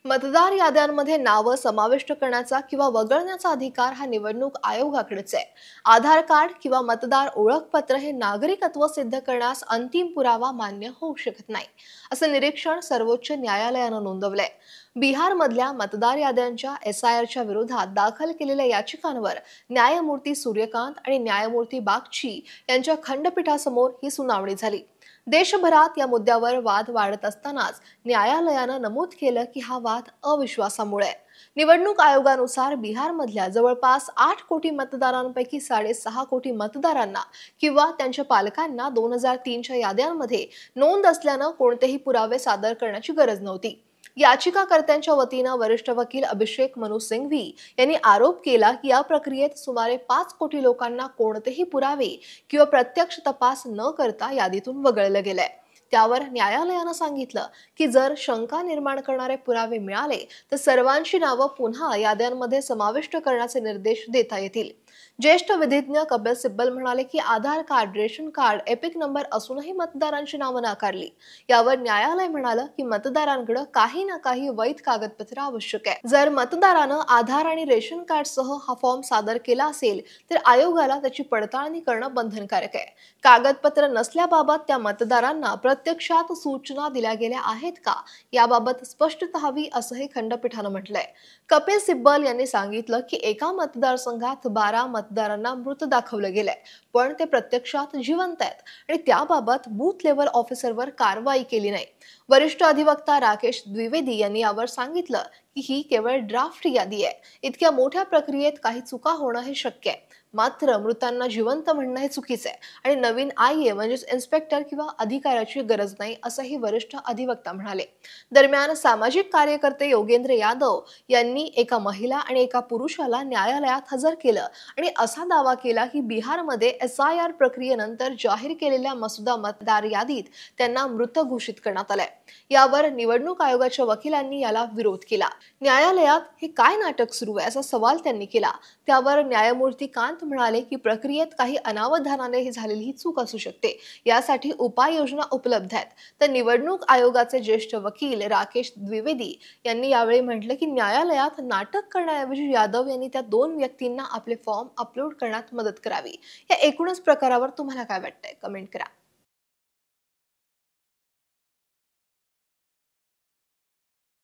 मतदार याद्यांमध्ये नावं समाविष्ट करण्याचा किंवा वगळण्याचा अधिकार हा निवडणूक आयोगाकडेच आहे. आधार कार्ड किंवा मतदार ओळखपत्र हे नागरिकत्व सिद्ध करण्यास अंतिम पुरावा मान्य होऊ शकत नाही, असं निरीक्षण सर्वोच्च न्यायालयानं नोंदवलंय. बिहारमधल्या मतदार याद्यांच्या SIRच्या विरोधात दाखल केलेल्या याचिकांवर न्यायमूर्ती सूर्यकांत आणि न्यायमूर्ती बागची यांच्या खंडपीठासमोर ही सुनावणी झाली. देशभरात या मुद्द्यावर वाद वाढत असतानाच न्यायालयानं नमूद केलं की हा वाद अविश्वासामुळे आहे. निवडणूक आयोगानुसार बिहारमधल्या जवळपास 8 कोटी मतदारांपैकी 6.5 कोटी मतदारांना किंवा त्यांच्या पालकांना 2003च्या याद्यांमध्ये नोंद असल्यानं कोणतेही पुरावे सादर करण्याची गरज नव्हती. याचिकाकर्त्यांच्या वतीनं वरिष्ठ वकील अभिषेक मनु सिंघवी यांनी आरोप केला की या प्रक्रियेत सुमारे 5 कोटी लोकांना कोणतेही पुरावे किंवा प्रत्यक्ष तपास न करता यादीतून वगळलं गेलंय. त्यावर न्यायालयानं सांगितलं की जर शंका निर्माण करणारे पुरावे मिळाले तर सर्वांची नावं पुन्हा याद्यांमध्ये समाविष्ट करण्याचे निर्देश देता येतील. ज्येष्ठ विधिज्ञ कपिल सिब्बल म्हणाले की Aadhaar card, ration card, EPIC number असूनही मतदारांची नावं नाकारली. यावर न्यायालय म्हणालं की मतदारांकडे काही ना काही वैध कागदपत्र आवश्यक आहे. जर मतदारानं आधार आणि रेशन कार्डसह हा फॉर्म सादर केला असेल तर आयोगाला त्याची पडताळणी करणं बंधनकारक आहे. कागदपत्र नसल्याबाबत त्या मतदारांना प्रत्यक्षात सूचना दिल्या गेल्या आहेत का याबाबत स्पष्टता हवी, असंही खंडपीठानं म्हटलंय. कपिल सिब्बल यांनी सांगितलं की एका मतदारसंघात 12 मतदारांना मृत दाखवलं गेलंय, पण ते प्रत्यक्षात जिवंत आहेत आणि त्याबाबत बूथ लेव्हल ऑफिसरवर कारवाई केली नाही. वरिष्ठ अधिवक्ता राकेश द्विवेदी यांनी यावर सांगितलं की ही केवळ ड्राफ्ट यादी आहे. इतक्या मोठ्या प्रक्रियेत काही चुका होणं हे शक्य आहे, मात्र मृतांना जिवंत म्हणणं हे चुकीचं आहे आणि नवीन IA म्हणजेच इन्स्पेक्टर किंवा अधिकाऱ्याची गरज नाही, असंही वरिष्ठ अधिवक्ता म्हणाले. दरम्यान सामाजिक कार्यकर्ते योगेंद्र यादव यांनी एका महिला आणि एका पुरुषाला न्यायालयात हजर केलं आणि असा दावा केला की बिहारमध्ये SIR प्रक्रियेनंतर जाहीर केलेल्या मसुदा मतदार यादीत त्यांना मृत घोषित करण्यात आलंय. यावर निवडणूक आयोगाच्या वकिलांनी याला विरोध केला. न्यायालयात हे काय नाटक सुरू आहे असा सवाल त्यांनी केला. त्यावर न्यायमूर्ती कांत म्हणाले की प्रक्रियेत काही अनावधानाने झालेली ही चूक असू शकते, यासाठी उपाययोजना उपलब्ध आहेत. तर निवडणूक आयोगाचे ज्येष्ठ वकील राकेश द्विवेदी यांनी यावेळी म्हटलं की न्यायालयात नाटक करण्याऐवजी यादव यांनी त्या 2 व्यक्तींना आपले फॉर्म अपलोड करण्यात मदत करावी. या एकूणच प्रकारावर तुम्हाला काय वाटतंय, कमेंट करा.